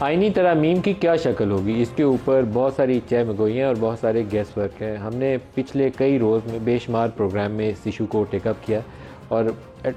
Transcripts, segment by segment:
آئینی ترامیم کی کیا شکل ہوگی، اس کے اوپر بہت ساری چہ مگوئیاں اور بہت سارے گیس ورک ہیں. ہم نے پچھلے کئی روز میں بے شمار پروگرام میں اس ایشو کو ٹیک اپ کیا، اور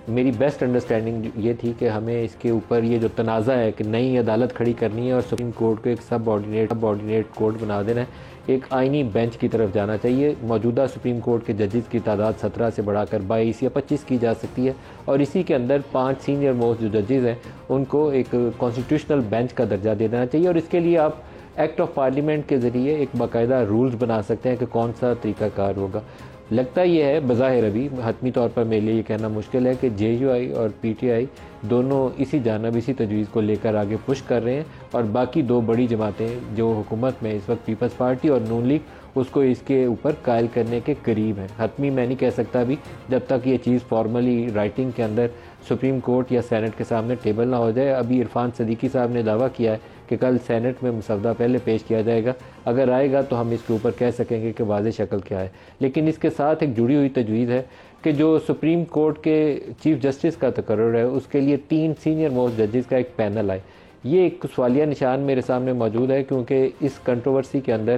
میری بیسٹ انڈرسٹینڈنگ یہ تھی کہ ہمیں اس کے اوپر یہ جو تنازع ہے کہ نئی عدالت کھڑی کرنی ہے اور سپریم کورٹ کو ایک سب آرڈینیٹ کورٹ بنا دینا ہے، ایک آئینی بینچ کی طرف جانا چاہیے. موجودہ سپریم کورٹ کے ججز کی تعداد 17 سے بڑھا کر 22 یا 25 کی جا سکتی ہے، اور اسی کے اندر 5 سینئر موسٹ جو ججز ہیں ان کو ایک کانسٹیٹیوشنل بینچ کا درجہ دے دینا چاہیے. اور اس کے لیے آپ ایکٹ آف پارلیمنٹ کے ذریعے ایک باقاعدہ رولز بنا سکتے ہیں کہ کون سا طریقہ کار ہوگا. لگتا یہ ہے بظاہر ابھی حتمی طور پر میرے لیے یہ کہنا مشکل ہے کہ جے یو آئی اور پی ٹی آئی دونوں اسی جانب اسی تجویز کو لے کر آگے پش کر رہے ہیں، اور باقی دو بڑی جماعتیں جو حکومت میں اس وقت پیپلز پارٹی اور نون لیگ اس کو اس کے اوپر قائل کرنے کے قریب ہیں. حتمی میں نہیں کہہ سکتا ابھی جب تک یہ چیز فارملی رائٹنگ کے اندر سپریم کورٹ یا سینٹ کے سامنے ٹیبل نہ ہو جائے. ابھی عرفان صدیقی صاحب نے دعویٰ کیا ہے کہ کل سینٹ میں مسودہ پہلے پیش کیا جائے گا، اگر آئے گا تو ہم اس کے اوپر کہہ سکیں گے کہ واضح شکل کیا ہے. لیکن اس کے ساتھ ایک جڑی ہوئی تجویز ہے کہ جو سپریم کورٹ کے چیف جسٹس کا تقرر ہے اس کے لیے 3 سینئر موسٹ ججز کا ایک پینل آئے. یہ ایک سوالیہ نشان میرے سامنے موجود ہے، کیونکہ اس کنٹروورسی کے اندر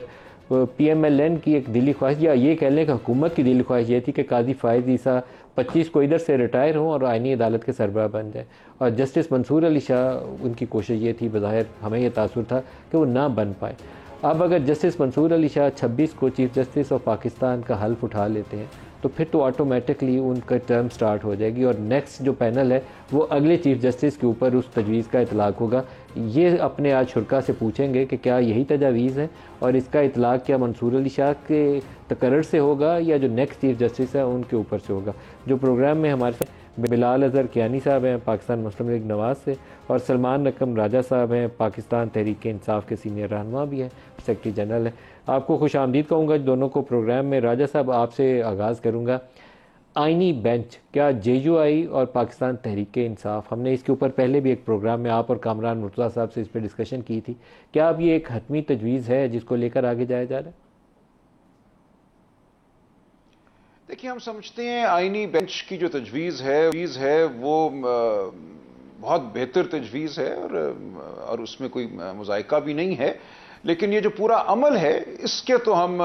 پی ایم ایل این کی ایک دلی خواہش، یا یہ کہہ لیں کہ حکومت کی دلی خواہش یہ تھی کہ قاضی فائز عیسیٰ 25 کو ادھر سے ریٹائر ہوں اور آئینی عدالت کے سربراہ بن جائیں، اور جسٹس منصور علی شاہ ان کی کوشش یہ تھی، بظاہر ہمیں یہ تاثر تھا کہ وہ نہ بن پائے. اب اگر جسٹس منصور علی شاہ 26 کو چیف جسٹس آف پاکستان کا حلف اٹھا لیتے ہیں تو پھر تو آٹومیٹکلی ان کا ٹرم سٹارٹ ہو جائے گی، اور نیکسٹ جو پینل ہے وہ اگلے چیف جسٹس کے اوپر اس تجویز کا اطلاق ہوگا. یہ اپنے آج شرکا سے پوچھیں گے کہ کیا یہی تجاویز ہے، اور اس کا اطلاق کیا منصور علی شاہ کے تقرر سے ہوگا یا جو نیکسٹ چیف جسٹس ہیں ان کے اوپر سے ہوگا. جو پروگرام میں ہمارے ساتھ بلال اظہر کیانی صاحب ہیں پاکستان مسلم لیگ نواز سے، اور سلمان رقم راجہ صاحب ہیں پاکستان تحریک انصاف کے سینئر رہنما بھی ہیں، سیکرٹری جنرل ہیں. آپ کو خوش آمدید کہوں گا دونوں کو پروگرام میں. راجہ صاحب آپ سے آغاز کروں گا. آئینی بینچ، کیا جے یو آئی اور پاکستان تحریک انصاف، ہم نے اس کے اوپر پہلے بھی ایک پروگرام میں آپ اور کامران مرتضیٰ صاحب سے اس پہ ڈسکشن کی تھی، کیا اب یہ ایک حتمی تجویز ہے جس کو لے کر آگے جایا جا رہا ہے؟ دیکھیے، ہم سمجھتے ہیں آئینی بینچ کی جو تجویز ہے وہ بہت بہتر تجویز ہے، اور اس میں کوئی مذائقہ بھی نہیں ہے. لیکن یہ جو پورا عمل ہے اس کے تو ہم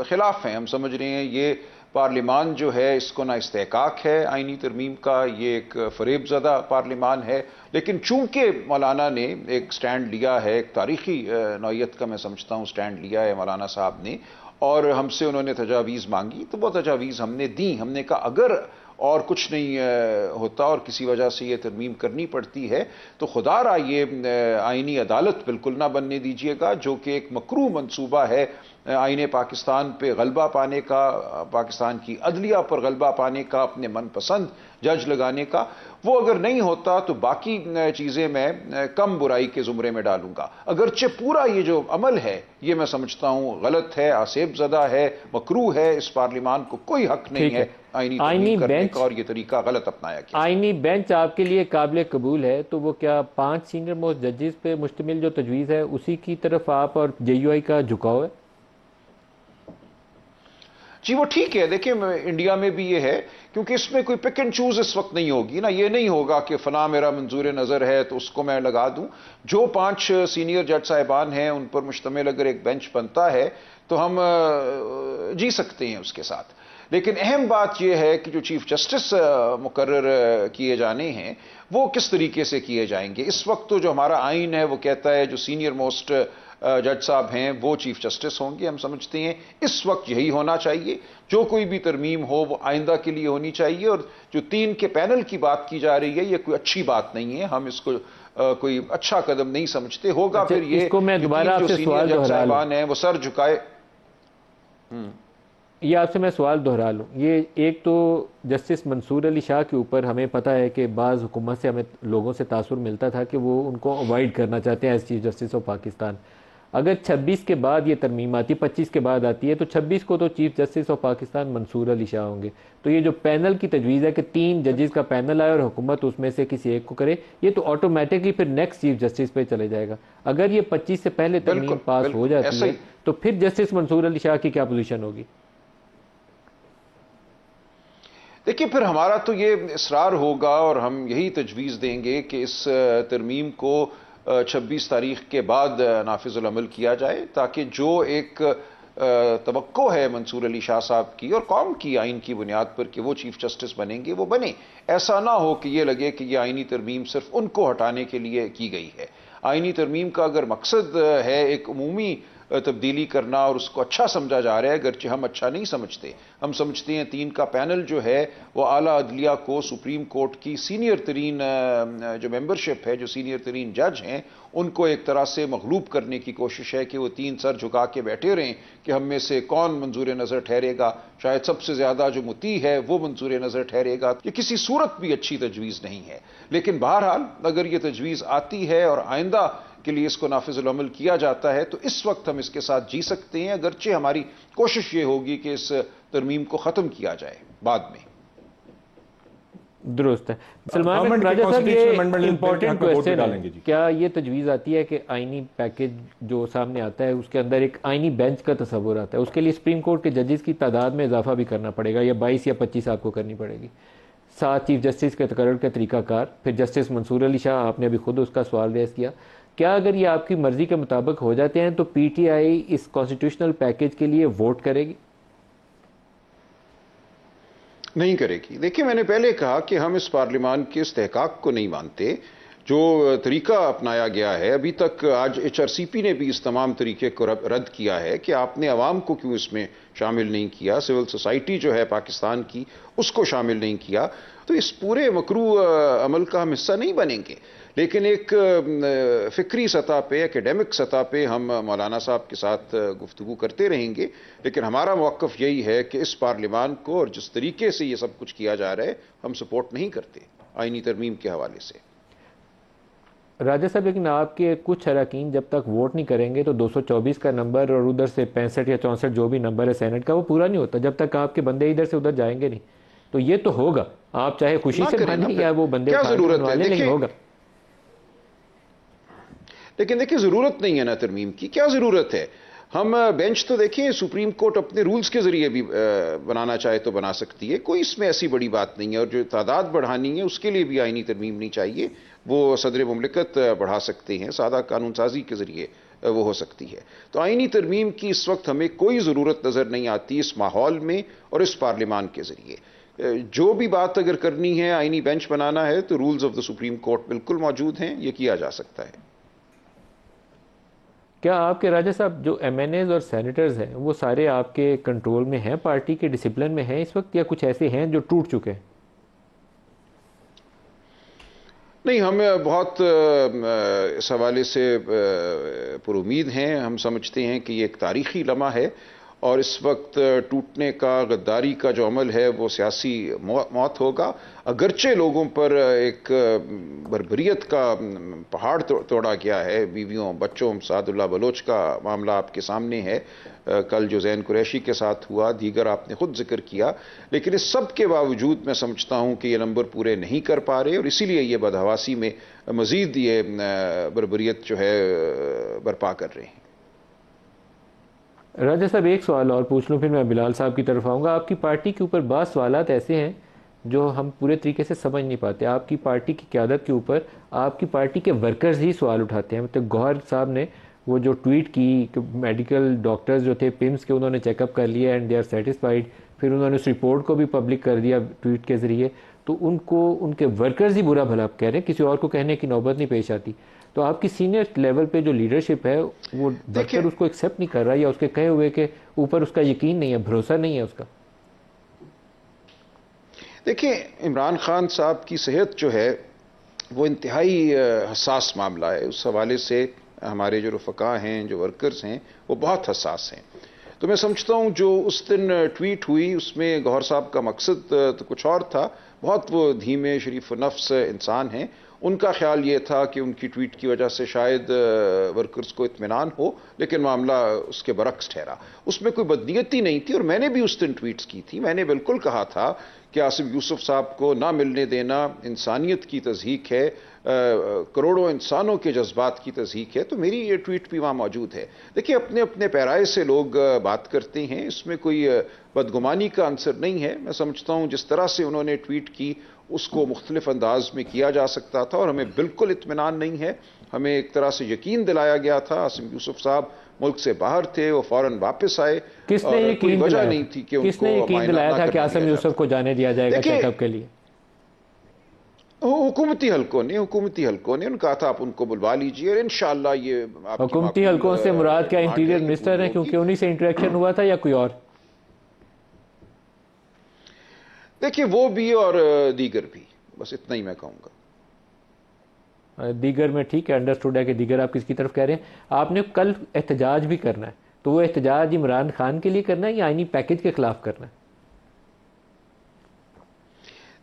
خلاف ہیں. ہم سمجھ رہے ہیں یہ پارلیمان جو ہے اس کو نہ استحقاق ہے آئینی ترمیم کا، یہ ایک فریب زدہ پارلیمان ہے. لیکن چونکہ مولانا نے ایک سٹینڈ لیا ہے، ایک تاریخی نوعیت کا میں سمجھتا ہوں سٹینڈ لیا ہے مولانا صاحب نے، اور ہم سے انہوں نے تجاویز مانگی تو وہ تجاویز ہم نے دیں. ہم نے کہا اگر اور کچھ نہیں ہوتا اور کسی وجہ سے یہ ترمیم کرنی پڑتی ہے تو خدا را یہ آئینی عدالت بالکل نہ بننے دیجیے گا، جو کہ ایک مکروہ منصوبہ ہے آئین پاکستان پہ غلبہ پانے کا، پاکستان کی عدلیہ پر غلبہ پانے کا، اپنے من پسند جج لگانے کا. وہ اگر نہیں ہوتا تو باقی چیزیں میں کم برائی کے زمرے میں ڈالوں گا. اگرچہ پورا یہ جو عمل ہے یہ میں سمجھتا ہوں غلط ہے، آسیب زدہ ہے، مکروہ ہے. اس پارلیمان کو کوئی حق نہیں ہے آئینی ترمیم کرنے کا، اور یہ طریقہ غلط اپنایا گیا. آئینی بینچ آپ کے لیے قابل قبول ہے تو وہ کیا 5 سینئر موسٹ ججز پہ مشتمل جو تجویز ہے اسی کی طرف آپ اور جے یو آئی کا جھکاؤ ہے؟ جی وہ ٹھیک ہے. دیکھیں انڈیا میں بھی یہ ہے، کیونکہ اس میں کوئی پک اینڈ چوز اس وقت نہیں ہوگی نا. یہ نہیں ہوگا کہ فلاں میرا منظور نظر ہے تو اس کو میں لگا دوں. جو 5 سینئر جج صاحبان ہیں ان پر مشتمل اگر ایک بینچ بنتا ہے تو ہم جی سکتے ہیں اس کے ساتھ. لیکن اہم بات یہ ہے کہ جو چیف جسٹس مقرر کیے جانے ہیں وہ کس طریقے سے کیے جائیں گے. اس وقت تو جو ہمارا آئین ہے وہ کہتا ہے جو سینئر موسٹ جج صاحب ہیں وہ چیف جسٹس ہوں گے. ہم سمجھتے ہیں اس وقت یہی ہونا چاہیے. جو کوئی بھی ترمیم ہو وہ آئندہ کے لیے ہونی چاہیے. اور جو 3 کے پینل کی بات کی جا رہی ہے یہ کوئی اچھی بات نہیں ہے. ہم اس کو کوئی اچھا قدم نہیں سمجھتے. ہوگا پھر یہ جو سینئر جج صاحبان ہیں وہ سر جھکائے. یہ آپ سے میں سوال دہرا لوں. یہ ایک تو جسٹس منصور علی شاہ کے اوپر ہمیں پتہ ہے کہ بعض حکومت سے ہمیں لوگوں سے تاثر ملتا تھا کہ وہ ان کو اوائڈ کرنا چاہتے ہیں as chief justice of Pakistan. اگر 26 کے بعد یہ ترمیم آتی، 25 کے بعد آتی ہے، تو 26 کو تو چیف جسٹس آف پاکستان منصور علی شاہ ہوں گے. تو یہ جو پینل کی تجویز ہے کہ 3 ججز کا پینل آئے اور حکومت اس میں سے کسی ایک کو کرے، یہ تو آٹومیٹکلی پھر نیکسٹ چیف جسٹس پہ چلے جائے گا. اگر یہ 25 سے پہلے ترمیم پاس ہو جاتی ہے تو پھر جسٹس منصور علی شاہ کی کیا پوزیشن ہوگی؟ دیکھیے پھر ہمارا تو یہ اصرار ہوگا اور ہم یہی تجویز دیں گے کہ اس ترمیم کو 26 تاریخ کے بعد نافذ العمل کیا جائے، تاکہ جو ایک توقع ہے منصور علی شاہ صاحب کی اور قوم کی آئین کی بنیاد پر کہ وہ چیف جسٹس بنیں گے، وہ بنے۔ ایسا نہ ہو کہ یہ لگے کہ یہ آئینی ترمیم صرف ان کو ہٹانے کے لیے کی گئی ہے۔ آئینی ترمیم کا اگر مقصد ہے ایک عمومی تبدیلی کرنا اور اس کو اچھا سمجھا جا رہا ہے، اگرچہ ہم اچھا نہیں سمجھتے، ہم سمجھتے ہیں 3 کا پینل جو ہے وہ اعلیٰ عدلیہ کو سپریم کورٹ کی سینئر ترین جو ممبرشپ ہے، جو سینئر ترین جج ہیں، ان کو ایک طرح سے مغلوب کرنے کی کوشش ہے کہ وہ 3 سر جھکا کے بیٹھے رہیں کہ ہم میں سے کون منظور نظر ٹھہرے گا، شاید سب سے زیادہ جو مطیع ہے وہ منظور نظر ٹھہرے گا۔ یہ کسی صورت بھی اچھی تجویز نہیں ہے، لیکن بہرحال اگر یہ تجویز آتی ہے اور آئندہ کے لیے اس کو نافذ العمل کیا جاتا ہے تو اس وقت ہم اس کے ساتھ جی سکتے ہیں، اگرچہ ہماری کوشش یہ ہوگی کہ اس ترمیم کو ختم کیا جائے بعد میں۔ درست ہے۔ سلمان راجہ صاحب، یہ امپورٹنٹ کویسچن ہے، کیا یہ تجویز آتی ہے کہ آئینی پیکج جو سامنے آتا ہے اس کے اندر ایک آئینی بینچ کا تصور آتا ہے، اس کے لیے سپریم کورٹ کے ججز کی تعداد میں اضافہ بھی کرنا پڑے گا، یا 22 یا 25 آپ کو کرنی پڑے گی، 7 چیف جسٹس کے تقرر کا طریقہ کار، پھر جسٹس منصور علی شاہ، آپ نے ابھی خود اس کا سوال ریز کیا، کیا اگر یہ آپ کی مرضی کے مطابق ہو جاتے ہیں تو پی ٹی آئی اس کانسٹیٹیوشنل پیکج کے لیے ووٹ کرے گی؟ نہیں کرے گی۔ دیکھیں، میں نے پہلے کہا کہ ہم اس پارلیمان کے استحقاق کو نہیں مانتے۔ جو طریقہ اپنایا گیا ہے ابھی تک، آج ایچ آر سی پی نے بھی اس تمام طریقے کو رد کیا ہے کہ آپ نے عوام کو کیوں اس میں شامل نہیں کیا، سول سوسائٹی جو ہے پاکستان کی اس کو شامل نہیں کیا، تو اس پورے مکروہ عمل کا ہم حصہ نہیں بنیں گے۔ لیکن ایک فکری سطح پہ، ایکیڈیمک سطح پہ ہم مولانا صاحب کے ساتھ گفتگو کرتے رہیں گے، لیکن ہمارا موقف یہی ہے کہ اس پارلیمان کو اور جس طریقے سے یہ سب کچھ کیا جا رہا ہے ہم سپورٹ نہیں کرتے آئینی ترمیم کے حوالے سے۔ راجہ صاحب، لیکن آپ کے کچھ اراکین جب تک ووٹ نہیں کریں گے تو 224 کا نمبر اور ادھر سے 65 یا 64 جو بھی نمبر ہے سینٹ کا، وہ پورا نہیں ہوتا جب تک آپ کے بندے ادھر سے ادھر جائیں گے نہیں۔ تو یہ تو ہوگا، آپ چاہے خوشی سے مانیں یا وہ بندے نہیں ہوگا۔ لیکن دیکھیں، ضرورت نہیں ہے نا ترمیم کی، کیا ضرورت ہے؟ ہم بینچ تو دیکھیں سپریم کورٹ اپنے رولز کے ذریعے بھی بنانا چاہے تو بنا سکتی ہے، کوئی اس میں ایسی بڑی بات نہیں ہے، اور جو تعداد بڑھانی ہے اس کے لیے بھی آئینی ترمیم نہیں چاہیے، وہ صدر مملکت بڑھا سکتے ہیں، سادہ قانون سازی کے ذریعے وہ ہو سکتی ہے۔ تو آئینی ترمیم کی اس وقت ہمیں کوئی ضرورت نظر نہیں آتی اس ماحول میں اور اس پارلیمان کے ذریعے۔ جو بھی بات اگر کرنی ہے، آئینی بینچ بنانا ہے، تو rules of the Supreme Court بالکل موجود ہیں، یہ کیا جا سکتا ہے۔ کیا آپ کے راجہ صاحب جو ایم این ایز اور سینیٹرز ہیں وہ سارے آپ کے کنٹرول میں ہیں، پارٹی کے ڈسپلن میں ہیں اس وقت، یا کچھ ایسے ہیں جو ٹوٹ چکے ہیں؟ نہیں، ہم بہت اس حوالے سے پر امید ہیں، ہم سمجھتے ہیں کہ یہ ایک تاریخی لمحہ ہے، اور اس وقت ٹوٹنے کا، غداری کا جو عمل ہے وہ سیاسی موت ہوگا، اگرچہ لوگوں پر ایک بربریت کا پہاڑ توڑا گیا ہے، بیویوں بچوں، سعد اللہ بلوچ کا معاملہ آپ کے سامنے ہے، کل جو زین قریشی کے ساتھ ہوا، دیگر آپ نے خود ذکر کیا، لیکن اس سب کے باوجود میں سمجھتا ہوں کہ یہ نمبر پورے نہیں کر پا رہے، اور اسی لیے یہ بدحواسی میں مزید یہ بربریت جو ہے برپا کر رہے ہیں۔ راجہ صاحب، ایک سوال اور پوچھ لوں، پھر میں بلال صاحب کی طرف آؤں گا۔ آپ کی پارٹی کے اوپر بعض سوالات ایسے ہیں جو ہم پورے طریقے سے سمجھ نہیں پاتے۔ آپ کی پارٹی کی قیادت کے اوپر آپ کی پارٹی کے ورکرز ہی سوال اٹھاتے ہیں۔ مطلب گوہر صاحب نے وہ جو ٹویٹ کی کہ میڈیکل ڈاکٹرز جو تھے پمس کے، انہوں نے چیک اپ کر لیا اینڈ دے آر سیٹسفائیڈ، پھر انہوں نے اس رپورٹ کو بھی پبلک کر دیا ٹویٹ کے ذریعے، تو ان کو ان کے ورکرز ہی برا بھلا کہہ رہے ہیں، کسی اور کو کہنے کی نوبت نہیں پیش آتی۔ تو آپ کی سینئر لیول پہ جو لیڈرشپ ہے وہ ورکر اس کو ایکسیپٹ نہیں کر رہا، یا اس کے کہے ہوئے کہ اوپر اس کا یقین نہیں ہے، بھروسہ نہیں ہے اس کا۔ دیکھیں، عمران خان صاحب کی صحت جو ہے وہ انتہائی حساس معاملہ ہے، اس حوالے سے ہمارے جو رفقا ہیں، جو ورکرز ہیں، وہ بہت حساس ہیں۔ تو میں سمجھتا ہوں جو اس دن ٹویٹ ہوئی اس میں گوہر صاحب کا مقصد تو کچھ اور تھا، بہت وہ دھیمے شریف نفس انسان ہیں، ان کا خیال یہ تھا کہ ان کی ٹویٹ کی وجہ سے شاید ورکرز کو اطمینان ہو، لیکن معاملہ اس کے برعکس ٹھہرا۔ اس میں کوئی بدنیتی نہیں تھی، اور میں نے بھی اس دن ٹویٹس کی تھی، میں نے بالکل کہا تھا کہ آصف یوسف صاحب کو نہ ملنے دینا انسانیت کی تضحیک ہے، کروڑوں انسانوں کے جذبات کی تضحیک ہے، تو میری یہ ٹویٹ بھی وہاں موجود ہے۔ دیکھیں، اپنے اپنے پیرائے سے لوگ بات کرتے ہیں، اس میں کوئی بدگمانی کا عنصر نہیں ہے۔ میں سمجھتا ہوں جس طرح سے انہوں نے ٹویٹ کی اس کو مختلف انداز میں کیا جا سکتا تھا، اور ہمیں بالکل اطمینان نہیں ہے. ہمیں ایک طرح سے یقین دلایا گیا تھا. عاصم یوسف صاحب ملک سے باہر تھے، وہ فوراً واپس آئے، کس نے اور کوئی یقین وجہ دلایا نہیں تھی کہ ان کس کو نے یقین معائنہ دلایا نہ تھا کہ کرنے عاصم دیا یوسف جاتا؟ کو جانے دیا جائے گا دیکھیے، چیک اپ کے لیے؟ حکومتی حلقوں نے ان کہا تھا آپ ان کو بلوا لیجئے، اور انشاءاللہ یہ آپ کی حکومتی حلقوں سے مراد کیا ڈیمانڈ انٹیریئر یہ منسٹر پوری ہے، ہوگی. کیونکہ انہی سے انٹریکشن ہوا تھا، یا کوئی اور؟ دیکھیے، وہ بھی اور دیگر بھی، بس اتنا ہی میں کہوں گا. دیگر میں ٹھیک ہے، انڈرسٹوڈ ہے کہ دیگر آپ کس کی طرف کہہ رہے ہیں. آپ نے کل احتجاج بھی کرنا ہے، تو وہ احتجاج عمران خان کے لیے کرنا ہے یا آئینی پیکج کے خلاف کرنا ہے؟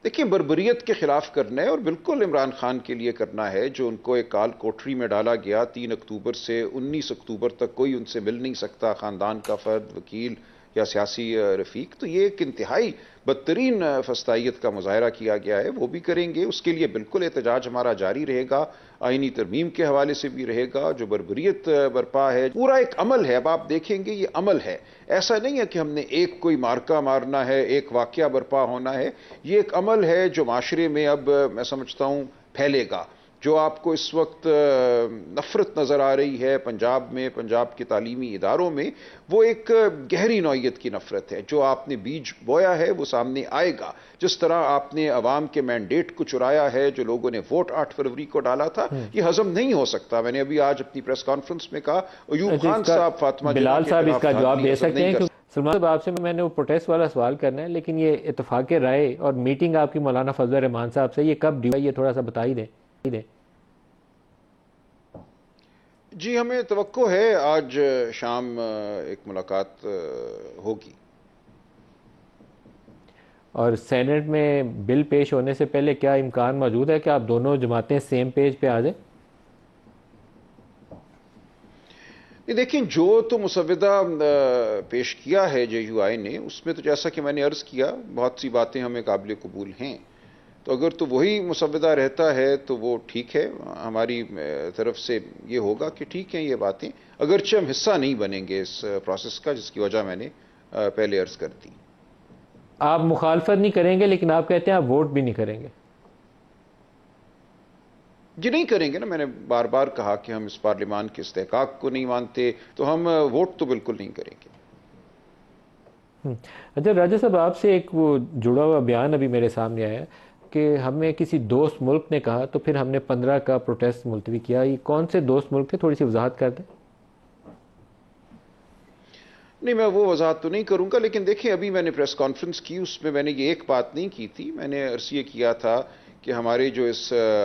دیکھیں، بربریت کے خلاف کرنا ہے، اور بالکل عمران خان کے لیے کرنا ہے. جو ان کو ایک کال کوٹری میں ڈالا گیا 3 اکتوبر سے 19 اکتوبر تک کوئی ان سے مل نہیں سکتا، خاندان کا فرد، وکیل یا سیاسی رفیق، تو یہ ایک انتہائی بدترین فسطائیت کا مظاہرہ کیا گیا ہے. وہ بھی کریں گے، اس کے لیے بالکل احتجاج ہمارا جاری رہے گا، آئینی ترمیم کے حوالے سے بھی رہے گا. جو بربریت برپا ہے، پورا ایک عمل ہے. اب آپ دیکھیں گے یہ عمل ہے، ایسا نہیں ہے کہ ہم نے ایک کوئی مارکہ مارنا ہے، ایک واقعہ برپا ہونا ہے. یہ ایک عمل ہے جو معاشرے میں اب میں سمجھتا ہوں پھیلے گا. جو آپ کو اس وقت نفرت نظر آ رہی ہے پنجاب میں، پنجاب کے تعلیمی اداروں میں، وہ ایک گہری نوعیت کی نفرت ہے. جو آپ نے بیج بویا ہے وہ سامنے آئے گا. جس طرح آپ نے عوام کے مینڈیٹ کو چرایا ہے، جو لوگوں نے ووٹ 8 فروری کو ڈالا تھا، یہ ہضم نہیں ہو سکتا. میں نے ابھی آج اپنی پریس کانفرنس میں کہا، ایوب خان صاحب فاطمہ جناح بلال کے صاحب اس خلاف کا جواب دھاندلی دے ہضم سکتے نہیں ہیں، کر کیونکہ سلمان صاحب آپ سے میں نے وہ پروٹیسٹ والا سوال کرنا ہے، لیکن یہ اتفاق رائے اور میٹنگ آپ کی مولانا فضل الرحمان صاحب سے یہ کب ڈیو ہے، یہ تھوڑا سا بتا ہی دیں. جی، ہمیں توقع ہے آج شام ایک ملاقات ہوگی. اور سینٹ میں بل پیش ہونے سے پہلے کیا امکان موجود ہے کہ آپ دونوں جماعتیں سیم پیج پہ آ جائیں؟ دیکھیں، جو تو مسودہ پیش کیا ہے جے یو آئی نے، اس میں تو جیسا کہ میں نے عرض کیا، بہت سی باتیں ہمیں قابل قبول ہیں. تو اگر تو وہی مسودہ رہتا ہے تو وہ ٹھیک ہے. ہماری طرف سے یہ ہوگا کہ ٹھیک ہیں یہ باتیں، اگرچہ ہم حصہ نہیں بنیں گے اس پروسیس کا، جس کی وجہ میں نے پہلے عرض کر دی. آپ مخالفت نہیں کریں گے، لیکن آپ کہتے ہیں آپ ووٹ بھی نہیں کریں گے. جی نہیں کریں گے نا. میں نے بار بار کہا کہ ہم اس پارلیمان کے استحقاق کو نہیں مانتے، تو ہم ووٹ تو بالکل نہیں کریں گے. اچھا راجہ صاحب، آپ سے ایک وہ جڑا ہوا بیان ابھی میرے سامنے آیا کہ ہمیں کسی دوست ملک نے کہا، تو پھر ہم نے 15 کا پروٹیسٹ ملتوی کیا. یہ کون سے دوست ملک تھے؟ تھوڑی سی وضاحت کر دیں. نہیں، میں وہ وضاحت تو نہیں کروں گا، لیکن دیکھیں، ابھی میں نے پریس کانفرنس کی، اس میں میں نے یہ ایک بات نہیں کی تھی. میں نے عرض یہ کیا تھا کہ ہمارے جو اس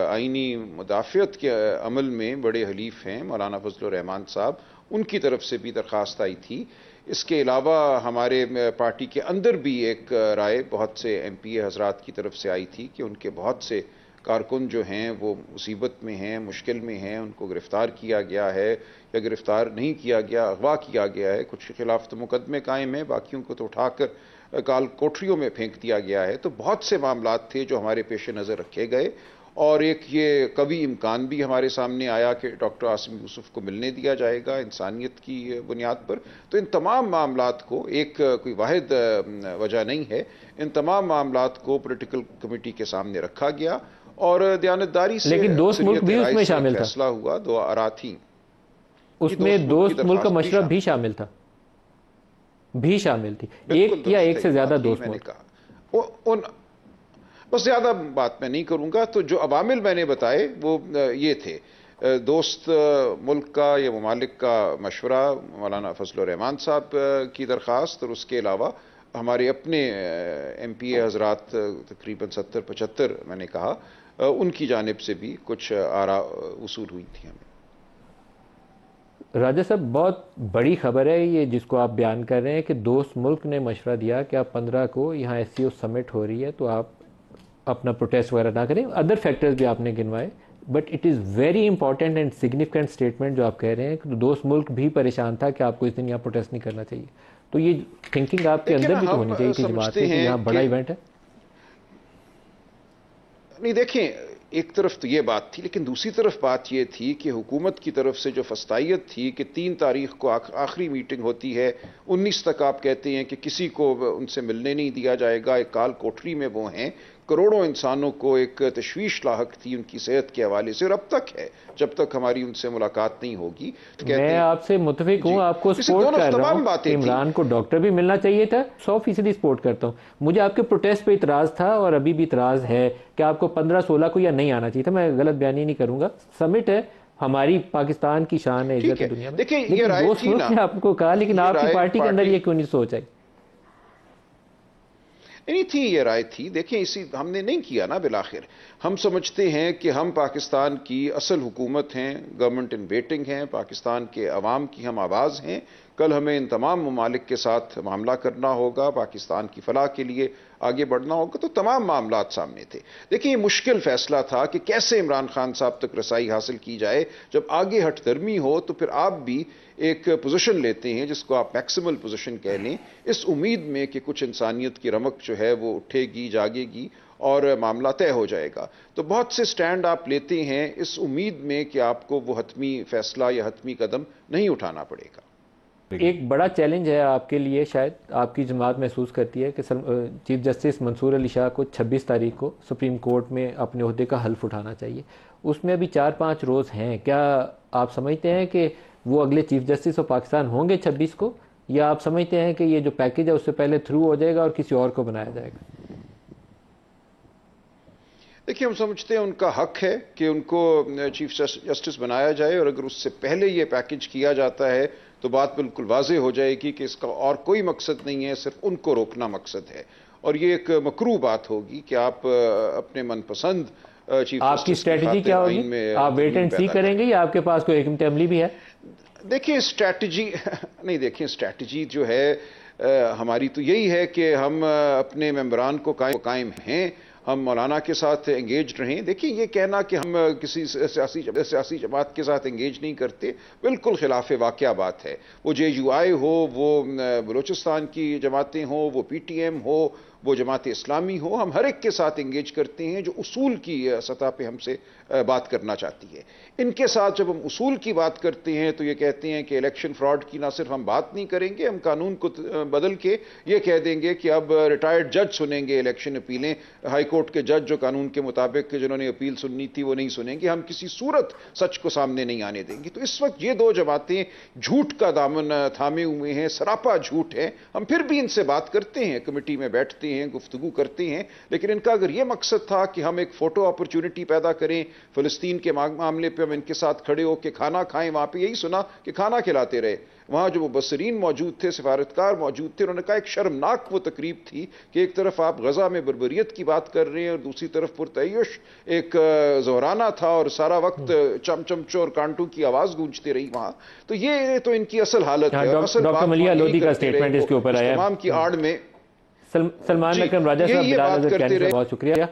آئینی مدافعت کے عمل میں بڑے حلیف ہیں مولانا فضل الرحمان صاحب، ان کی طرف سے بھی درخواست آئی تھی. اس کے علاوہ ہمارے پارٹی کے اندر بھی ایک رائے بہت سے ایم پی اے حضرات کی طرف سے آئی تھی کہ ان کے بہت سے کارکن جو ہیں وہ مصیبت میں ہیں، مشکل میں ہیں، ان کو گرفتار کیا گیا ہے یا گرفتار نہیں کیا گیا، اغوا کیا گیا ہے. کچھ کے خلاف تو مقدمے قائم ہیں، باقیوں کو تو اٹھا کر کال کوٹریوں میں پھینک دیا گیا ہے. تو بہت سے معاملات تھے جو ہمارے پیش نظر رکھے گئے، اور ایک یہ قوی امکان بھی ہمارے سامنے آیا کہ ڈاکٹر عاصم یوسف کو ملنے دیا جائے گا انسانیت کی بنیاد پر. تو ان تمام معاملات کو، ایک کوئی واحد وجہ نہیں ہے، ان تمام معاملات کو پولیٹیکل کمیٹی کے سامنے رکھا گیا، اور دیانتداری سے لیکن دوست ملک اکثریت بھی اس رائے میں سے ایک شامل تھا، فیصلہ ہوا. 2 آراء تھیں. اس میں کی دوست ملک کا درخواست مشرف بھی شامل تھا، بھی شامل تھی. بالکل ایک یا درست ایک ہے سے یہ زیادہ بات، یہی دوست میں نے ملک. کہا. بس زیادہ بات میں نہیں کروں گا. تو جو عوامل میں نے بتائے وہ یہ تھے: دوست ملک کا یا ممالک کا مشورہ، مولانا فضل الرحمان صاحب کی درخواست، اور اس کے علاوہ ہمارے اپنے ایم پی اے حضرات تقریباً 70-75 میں نے کہا، ان کی جانب سے بھی کچھ آراء وصول ہوئی تھی ہمیں. راجہ صاحب، بہت بڑی خبر ہے یہ جس کو آپ بیان کر رہے ہیں کہ دوست ملک نے مشورہ دیا کہ آپ 15 کو یہاں ایس سی او سمٹ ہو رہی ہے تو آپ اپنا پروٹیسٹ وغیرہ نہ کریں. ادر فیکٹرز بھی آپ نے گنوائے، but it is very important and significant statement جو آپ کہہ رہے ہیں کہ دوست ملک بھی پریشان تھا کہ آپ کو اس دن یہاں پروٹیسٹ نہیں کرنا چاہیے. تو یہ تھنکنگ آپ کے دیکھیں اندر نا، بھی تو ہم ہونی چاہیے کہ جماعت سمجھتے میں کہ ہیں یہاں بڑا ایونٹ ہے. نہیں، دیکھیں، ایک طرف تو یہ بات تھی، لیکن دوسری طرف بات یہ تھی کہ حکومت کی طرف سے جو فسطائیت تھی کہ 3 تاریخ کو آخری میٹنگ ہوتی ہے، 19 تک آپ کہتے ہیں کہ کسی کو ان سے ملنے نہیں دیا جائے گا، ایک کال کوٹری میں وہ ہیں. کروڑوں انسانوں کو ایک تشویش لاحق تھی ان کی صحت کے حوالے سے، اور اب تک ہے جب تک ہماری ان سے ملاقات نہیں ہوگی۔ میں آپ سے متفق ہوں، آپ کو سپورٹ کر رہا ہوں۔ عمران کو ڈاکٹر بھی ملنا چاہیے تھا، 100% سپورٹ کرتا ہوں۔ مجھے آپ کے پروٹیسٹ پہ اعتراض تھا اور ابھی بھی اعتراض ہے کہ آپ کو 15-16 کو یا نہیں آنا چاہیے تھا۔ میں غلط بیانی نہیں کروں گا، سمٹ ہے، ہماری پاکستان کی شان ہے، عزت ہے دنیا میں۔ دیکھیں یہ رائے تھی نا، نے آپ کو کہا، لیکن آپ کی پارٹی کے اندر یہ کیوں نہیں سوچ آئی؟ نہیں تھی، یہ رائے تھی۔ دیکھیں اسی ہم نے نہیں کیا نا، بالآخر ہم سمجھتے ہیں کہ ہم پاکستان کی اصل حکومت ہیں، گورنمنٹ ان ویٹنگ ہیں، پاکستان کے عوام کی ہم آواز ہیں۔ کل ہمیں ان تمام ممالک کے ساتھ معاملہ کرنا ہوگا، پاکستان کی فلاح کے لیے آگے بڑھنا ہوگا، تو تمام معاملات سامنے تھے۔ دیکھیں یہ مشکل فیصلہ تھا کہ کیسے عمران خان صاحب تک رسائی حاصل کی جائے۔ جب آگے ہٹ درمی ہو تو پھر آپ بھی ایک پوزیشن لیتے ہیں جس کو آپ میکسیمل پوزیشن کہہ لیں، اس امید میں کہ کچھ انسانیت کی رمق جو ہے وہ اٹھے گی، جاگے گی اور معاملہ طے ہو جائے گا۔ تو بہت سے سٹینڈ آپ لیتے ہیں اس امید میں کہ آپ کو وہ حتمی فیصلہ یا حتمی قدم نہیں اٹھانا پڑے گا۔ ایک بڑا چیلنج ہے آپ کے لیے، شاید آپ کی جماعت محسوس کرتی ہے کہ چیف جسٹس منصور علی شاہ کو 26 تاریخ کو سپریم کورٹ میں اپنے عہدے کا حلف اٹھانا چاہیے۔ اس میں ابھی 4-5 روز ہیں، کیا آپ سمجھتے ہیں کہ وہ اگلے چیف جسٹس آف پاکستان ہوں گے 26 کو، یا آپ سمجھتے ہیں کہ یہ جو پیکج ہے اس سے پہلے تھرو ہو جائے گا اور کسی اور کو بنایا جائے گا؟ دیکھیے ہم سمجھتے ہیں ان کا حق ہے کہ ان کو چیف جسٹس بنایا جائے، اور اگر اس سے پہلے یہ پیکج کیا جاتا ہے تو بات بالکل واضح ہو جائے گی کہ اس کا اور کوئی مقصد نہیں ہے، صرف ان کو روکنا مقصد ہے، اور یہ ایک مکروہ بات ہوگی کہ آپ اپنے من پسند چیف آپ کی اسٹریٹجی کیا ہوگی؟ آپ ویٹ اینڈ سی کریں گے یا آپ کے پاس کوئی حکمت عملی بھی ہے؟ دیکھیں اسٹریٹجی نہیں، دیکھیں اسٹریٹجی جو ہے ہماری تو یہی ہے کہ ہم اپنے ممبران کو قائم ہیں، ہم مولانا کے ساتھ انگیج رہیں۔ دیکھیں یہ کہنا کہ ہم کسی سیاسی جماعت کے ساتھ انگیج نہیں کرتے، بالکل خلاف واقعہ بات ہے۔ وہ جے یو آئی ہو، وہ بلوچستان کی جماعتیں ہوں، وہ پی ٹی ایم ہو، وہ جماعت اسلامی ہو، ہم ہر ایک کے ساتھ انگیج کرتے ہیں جو اصول کی سطح پہ ہم سے بات کرنا چاہتی ہے۔ ان کے ساتھ جب ہم اصول کی بات کرتے ہیں تو یہ کہتے ہیں کہ الیکشن فراڈ کی نہ صرف ہم بات نہیں کریں گے، ہم قانون کو بدل کے یہ کہہ دیں گے کہ اب ریٹائرڈ جج سنیں گے الیکشن اپیلیں، ہائی کورٹ کے جج جو قانون کے مطابق جنہوں نے اپیل سننی تھی وہ نہیں سنیں گے، ہم کسی صورت سچ کو سامنے نہیں آنے دیں گے۔ تو اس وقت یہ دو جماعتیں جھوٹ کا دامن تھامے ہوئے ہیں، سراپا جھوٹ ہے۔ ہم پھر بھی ان سے بات کرتے ہیں، کمیٹی میں بیٹھتے ہیں، گفتگو کرتے ہیں، لیکن ان کا اگر یہ مقصد تھا کہ ہم ایک فوٹو اپرچونٹی پیدا کریں فلسطین کے معاملے پہ، ہم ان کے ساتھ کھڑے ہو کے کھانا کھائیں، وہاں پہ یہی سنا کہ کھانا کھلاتے رہے۔ وہاں جو مبصرین موجود تھے، سفارتکار موجود تھے، انہوں نے کہا ایک شرمناک وہ تقریب تھی کہ ایک طرف آپ غزہ میں بربریت کی بات کر رہے ہیں اور دوسری طرف پرتعیش ایک زہرانہ تھا اور سارا وقت چمچوں اور کانٹوں کی آواز گونجتے رہی وہاں۔ تو یہ تو ان کی اصل حالت ہے۔ ڈاکٹر ملیح لودھی کا اسٹیٹمنٹ اس کے اوپر آیا، تمام کی آڑ میں سلمان اکرم راجہ صاحب، بہت شکریہ۔